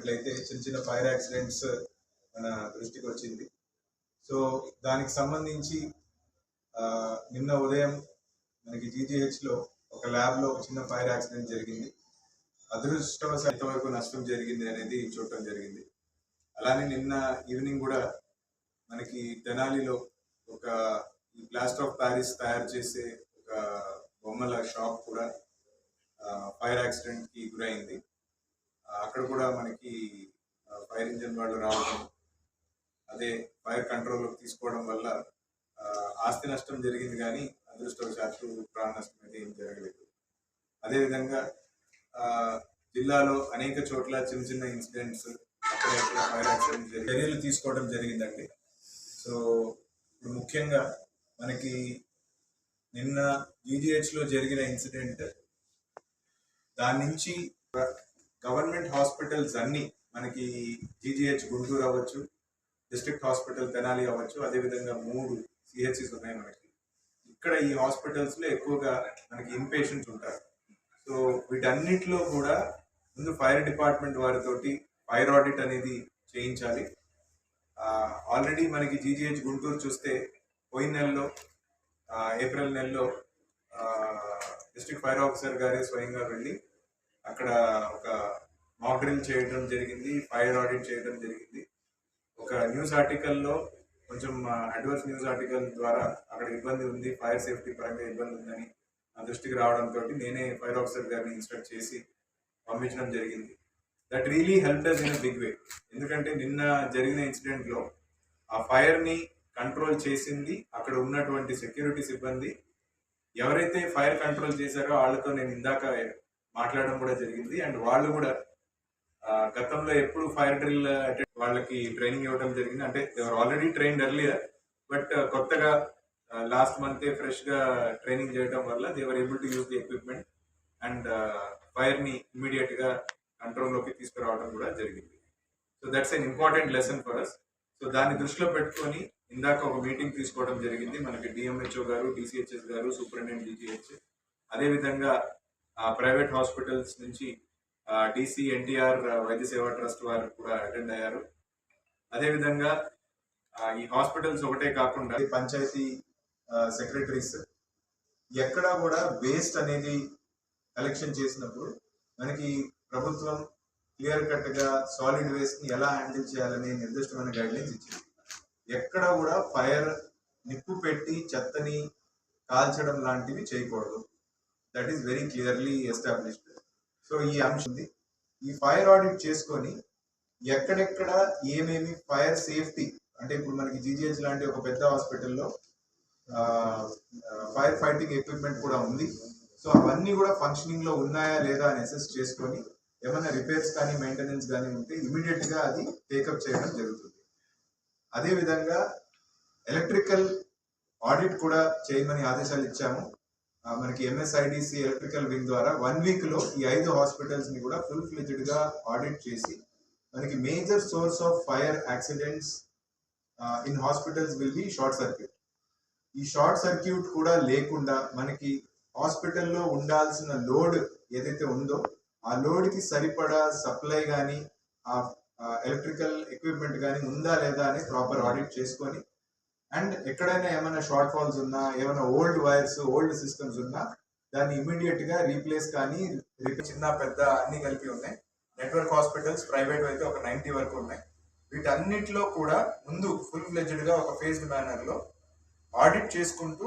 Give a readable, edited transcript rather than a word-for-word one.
చూసుకున్నట్లయితే చిన్న చిన్న ఫైర్ యాక్సిడెంట్స్ మన దృష్టికి వచ్చింది. సో దానికి సంబంధించి నిన్న ఉదయం మనకి జీజీహెచ్లో ఒక ల్యాబ్లో ఒక చిన్న ఫైర్ యాక్సిడెంట్ జరిగింది. అదృష్టవశాత్తు వరకు నష్టం జరిగింది అనేది చూడటం జరిగింది. అలానే నిన్న ఈవినింగ్ కూడా మనకి తెనాలిలో ఒక ఈ ప్లాస్టర్ ఆఫ్ ప్యారిస్ తయారు చేసే ఒక బొమ్మల షాప్ కూడా ఫైర్ యాక్సిడెంట్కి గురైంది. అక్కడ కూడా మనకి ఫైర్ ఇంజిన్ వాళ్ళు రావడం, అదే ఫైర్ కంట్రోల్లోకి తీసుకోవడం వల్ల ఆస్తి నష్టం జరిగింది, కానీ అదృష్టవశాత్తు ప్రాణ నష్టం అయితే ఏం జరగలేదు. అదేవిధంగా జిల్లాలో అనేక చోట్ల చిన్న చిన్న ఇన్సిడెంట్స్ అక్కడ ఫైర్ యాక్సిడెంట్ చర్యలు తీసుకోవడం జరిగిందండి. సో ఇప్పుడు ముఖ్యంగా మనకి నిన్న జీజీహెచ్లో జరిగిన ఇన్సిడెంట్, దాని నుంచి గవర్నమెంట్ హాస్పిటల్స్ అన్నీ మనకి జీజీహెచ్ గుంటూరు అవ్వచ్చు, డిస్ట్రిక్ట్ హాస్పిటల్ తెనాలి అవ్వచ్చు, అదేవిధంగా 3 సిహెచ్సిస్ ఉన్నాయి మనకి. ఇక్కడ ఈ హాస్పిటల్స్లో ఎక్కువగా మనకి ఇన్పేషెంట్స్ ఉంటారు. సో వీటన్నిటిలో కూడా ముందు ఫైర్ డిపార్ట్మెంట్ వారితోటి ఫైర్ ఆడిట్ అనేది చేయించాలి. ఆల్రెడీ మనకి జీజీహెచ్ గుంటూరు చూస్తే పోయిన నెలలో ఏప్రిల్ నెలలో డిస్ట్రిక్ట్ ఫైర్ ఆఫీసర్ గారే స్వయంగా వెళ్ళి అక్కడ ఒక మాక్ డ్రిల్ చేయడం జరిగింది, ఫైర్ ఆడిట్ చేయడం జరిగింది. ఒక న్యూస్ ఆర్టికల్లో కొంచెం అడ్వర్స్ న్యూస్ ఆర్టికల్ ద్వారా అక్కడ ఇబ్బంది ఉంది, ఫైర్ సేఫ్టీ పరంగా ఇబ్బంది ఉందని నా దృష్టికి రావడంతో నేనే ఫైర్ ఆఫీసర్ గారిని ఇన్స్ట్రక్ట్ చేసి పంపించడం జరిగింది. That really help us in a big way. ఎందుకంటే నిన్న జరిగిన ఇన్సిడెంట్లో ఆ ఫైర్ని కంట్రోల్ చేసింది అక్కడ ఉన్నటువంటి సెక్యూరిటీ సిబ్బంది. ఎవరైతే ఫైర్ కంట్రోల్ చేశారో వాళ్ళతో నేను ఇందాక మాట్లాడడం కూడా జరిగింది. అండ్ వాళ్ళు కూడా గతంలో ఎప్పుడు ఫైర్ డ్రిల్ వాళ్ళకి ట్రైనింగ్ ఇవ్వడం జరిగింది. అంటే they were already trained earlier, but కొత్తగా లాస్ట్ మంతే ఫ్రెష్గా ట్రైనింగ్ చేయడం వల్ల they were able to use the equipment and ఫైర్ని ఇమీడియట్గా కంట్రోల్లోకి తీసుకురావడం కూడా జరిగింది. So that's an important lesson for us. So దాన్ని దృష్టిలో పెట్టుకొని ఇందాక ఒక మీటింగ్ తీసుకోవడం జరిగింది. మనకి డిఎంహెచ్ఓ గారు, డిసిహెచ్ఎస్ గారు, సూపరింటెండెంట్ జీజీహెచ్, అదేవిధంగా ప్రైవేట్ హాస్పిటల్స్ నుంచి డిసి ఎన్టీఆర్ వైద్య సేవా ట్రస్ట్ వారు కూడా అటెండ్ అయ్యారు. అదేవిధంగా ఈ హాస్పిటల్స్ ఒకటే కాకుండా పంచాయతీ సెక్రటరీస్ ఎక్కడా కూడా వేస్ట్ అనేది కలెక్షన్ చేసినప్పుడు మనకి ప్రభుత్వం క్లియర్ కట్గా సాలిడ్ వేస్ట్ని ఎలా హ్యాండిల్ చేయాలని నిర్దిష్టమైన గైడ్లైన్స్ ఇచ్చింది. ఎక్కడ కూడా ఫైర్ నిప్పు పెట్టి చెత్తని కాల్చడం లాంటివి చేయకూడదు. That is very clearly established. So ఈ అంశం ఈ ఫైర్ ఆడిట్ చేసుకొని ఎక్కడెక్కడ ఏమేమి ఫైర్ సేఫ్టీ, అంటే ఇప్పుడు మనకి జీజీహెచ్ లాంటి ఒక పెద్ద హాస్పిటల్లో ఫైర్ ఫైటింగ్ ఎక్విప్మెంట్ కూడా ఉంది. సో అవన్నీ కూడా ఫంక్షనింగ్లో ఉన్నాయా లేదా అని అసెస్ చేసుకొని ఏమైనా రిపేర్స్ కానీ మెయింటెనెన్స్ కానీ ఉంటే ఇమీడియట్గా అది టేకప్ చేయడం జరుగుతుంది. అదేవిధంగా ఎలక్ట్రికల్ ఆడిట్ కూడా చేయమని ఆదేశాలు ఇచ్చాము. మనకి ఎంఎస్ఐడిసి ఎలక్ట్రికల్ వింగ్ ద్వారా 1 వీక్లో ఈ 5 హాస్పిటల్స్ని కూడా ఫుల్ ఫ్లెడ్జ్డ్గా ఆడిట్ చేసి మనకి major source of fire accidents in hospitals will be short circuit. ఈ షార్ట్ సర్క్యూట్ కూడా లేకుండా మనకి హాస్పిటల్లో ఉండాల్సిన లోడ్ ఏదైతే ఉందో ఆ లోడ్కి సరిపడా సప్లై కానీ ఆ ఎలక్ట్రికల్ ఎక్విప్మెంట్ కానీ ఉందా లేదా అని ప్రాపర్ ఆడిట్ చేసుకొని, అండ్ ఎక్కడైనా ఏమైనా షార్ట్ ఫాల్స్ ఉన్నా, ఏమైనా ఓల్డ్ వైర్స్, ఓల్డ్ సిస్టమ్స్ ఉన్నా దాన్ని ఇమీడియట్గా రీప్లేస్ కానీ, చిన్న పెద్ద అన్ని కలిపి ఉన్నాయి. నెట్వర్క్ హాస్పిటల్స్ ప్రైవేట్ అయితే ఒక 90 వరకు ఉన్నాయి. వీటన్నిటిలో కూడా ముందు ఫుల్ ఫ్లెడ్జ్డ్గా ఒక ఫేజ్డ్ మేనర్లో ఆడిట్ చేసుకుంటూ